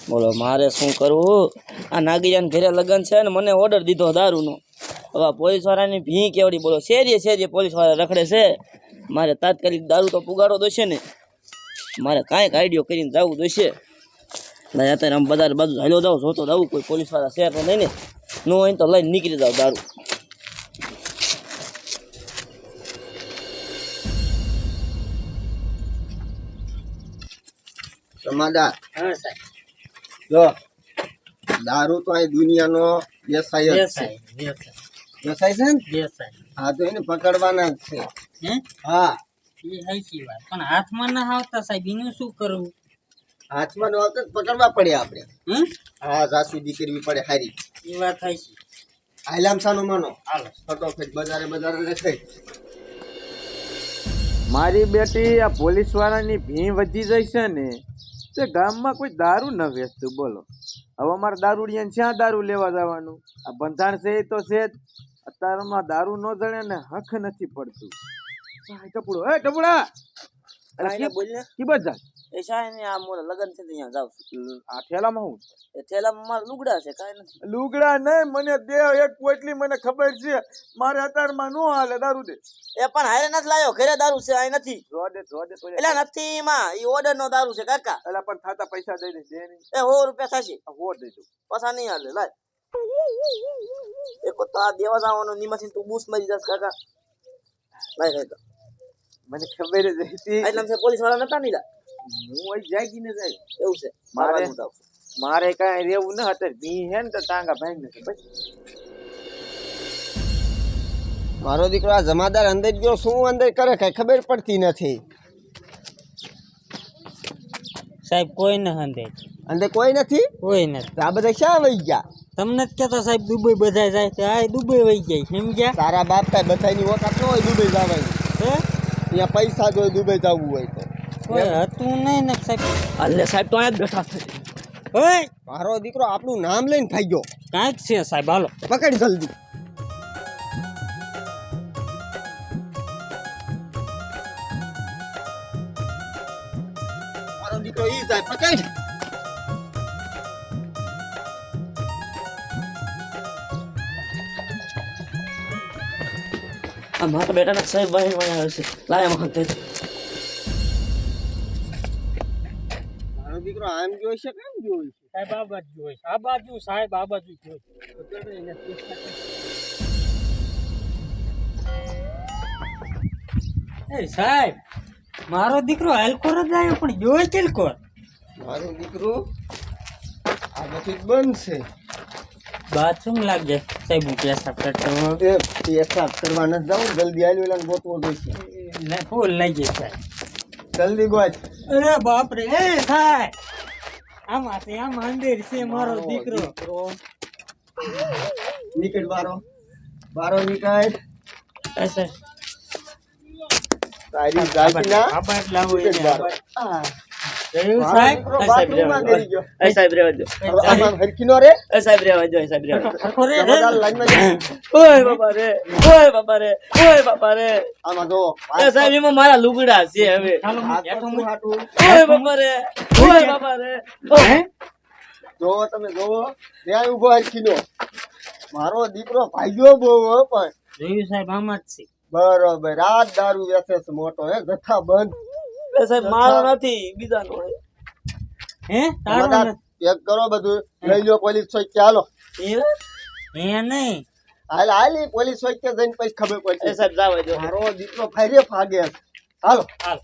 બોલો મારે શું કરવું? આ નાગીયાને ઘરે લગન છે ને મને ઓર્ડર દીધો દારૂનો. હવે પોલીસ વાળાની ભી કેવડી બોલો શેરીએ પોલીસ વાળા રખડે છે. મારે તાત્કાલિક દારૂ તો પુગાડો દોશે ને. મારે કાંઈક આઈડિયો કરીને જવું દોશે. એટલે અત્યારે આમ બધા બાજુ હાલ્યો જાવ જોતો જાવું કોઈ પોલીસ વાળા શહેર તો નહીં ને. ન હોય તો લઈને નીકળી જાવ દારૂ. સમાદાર હા સાહેબ. જો દારૂ તો અહીં દુનિયાનો વ્યવસાય જ છે. વ્યવસાય છે ને? હા તો એને પકડવાના જ છે. હે? હા એ હાચી વાત. પણ હાથમાં ના આવતા સાહેબ, એનું શું કરવું? હાથમાં નો આવતો પકડવા પડે આપણે. હમ? હા જાસૂદી કરવી પડે હારી. એ વાત હાચી. આયલામ સાનો માનો હાલો ફટોફટ બજારે રખાય. મારી બેટી આ પોલીસ વાળાની ભી વધી જાય છે ને તે ગામમાં કોઈ દારૂ ન વેચતું. બોલો હવે અમારે દારૂડિયાને ક્યાં દારૂ લેવા જવાનું? આ બંધાણ છે એ તો છે જ. અત્યારમાં દારૂ ન જણે ને હખ નથી પડતું. ટપુડો એ ટપુડા બોલ ને કી બજા એ શાય ને આ મોરે લગન છે ત્યાં જાવ છું. આ ઠેલામાં હું એ થેલામાં મારા લુગડા છે કાંઈ નથી. લુગડા નહીં મને દે એક પોટલી. મને ખબર છે મારે અત્યારમાં નો હાલે દારૂ દે. એ પણ હારે નથી લાયો ઘરે દારૂ છે આ નથી. જો દે એટલે નથી એમાં એ ઓર્ડર નો દારૂ છે કાકા. એટલે પણ થાતા પૈસા દઈ દે નહીં એ 100 રૂપિયા થશે. હો દઈ દઉં પાછા નહીં હાલે લાય. એક તો આ દેવા જવાનો નીમાંથી તું બૂસ મારી જશ કાકા. લાય કાકા મને ખબર જ હતી. એટલે છે પોલીસ વાળા નતા નહીં. હું અહીં જાગી ને જાય એવું છે મારે કઈ રેવું ન અત્યારે ભી હે ને તો ટાંગા ભાઈ નથી. મારો દીકરો આ જમાદાર અંદર ગયો શું અંદર કરે કઈ ખબર પડતી નથી. સાહેબ કોઈ ન હંદે. અંદર કોઈ નથી. કોઈ નથી. આ બધા ક્યાં વહી ગયા? તમને જ કહેતા સાહેબ દુબઈ બધા જાય તો આ દુબઈ વહી જાય સમજ્યા? તારા બાપ કાંઈ બધાની ઓકાત ન હોય દુબઈ જવાની. હે? અહીંયા પૈસા જોઈએ દુબઈ જવું હોય તો. કોઈ હતું નહીં ને સાહેબ. અલ્લે સાહેબ તો અહીંયા જ બેઠા છે. ઓય મારો દીકરો આપણું નામ લઈને ભાગ્યો. કાંઈક છે સાહેબ. હાલો પકડ જલ્દી. મારો દીકરો ઈ જાય પકડ. આ મારા બેટાના સાહેબ ભાઈ વાળા હશે. લાય માં મારો દીકરો આમ જોઈ છે કેમ જોઈ છે? સાહેબ આ બાજુ જોઈ. આ બાજુ સાહેબ આ બાજુ જોઈ. એ સાહેબ મારો દીકરો આલ્કોર જ આવ્યો પણ જોઈ કેલકોર. મારો દીકરો આ બધું બંધ છે. બાથરૂમ લાગે સાહેબ. હું પેશાબ કરતો એ પેશાબ કરવા નથી જાઉં જલ્દી આલ્યો એલાને ગોતવો જોઈશે. ફૂલ લાગે સાહેબ. જલ્દી ગોત. અરે બાપ રે. એ સાહેબ આમાં છે આમ અંદર છે મારો દીકરો. નીકળ બારો નીકળ. અસર તારી જાતિના આબાદ લાવો નીકળ એને બારો. આબાદ. મારો જોયું સાહેબ? દીકરો બાથરૂમમાં ગઈ ગયો. એ સાહેબ રેવા દો. હવે આમાં હરખીનો રે. એ સાહેબ રેવા દો. એ સાહેબ રેવા દો. હરખો રે. જમાદાર લાઈનમાં જા. ઓય બાપા રે. ઓય બાપા રે. ઓય બાપા રે. આમાં જો એ સાહેબ એમાં મારા લુગડા છે હવે. ચાલો હું બેઠો હું. હાટું ઓય બાપા રે. ઓય બાપા રે. હે? જોવો તમે જોવો ત્યાં ઉભો હરખીનો. મારો દીકરો ભાગ્યો બહુ હો પણ. જોયું સાહેબ આમાં જ છે. બરોબર રાત દારૂ વેચે છે મોટો હે જથ્થા બંધ. એ સાહેબ મારો નથી બીજાનો છે. હે તારો જમાદાર ચેક કરો બધું લઈ લો પોલીસ ચોકી ચાલો. એ હે નહીં. હાલ પોલીસ ચોકી જઈને પછી ખબર એ પડશે. સાહેબ જાવ દો. મારો દીકરો ફાગે હાલો. હાલ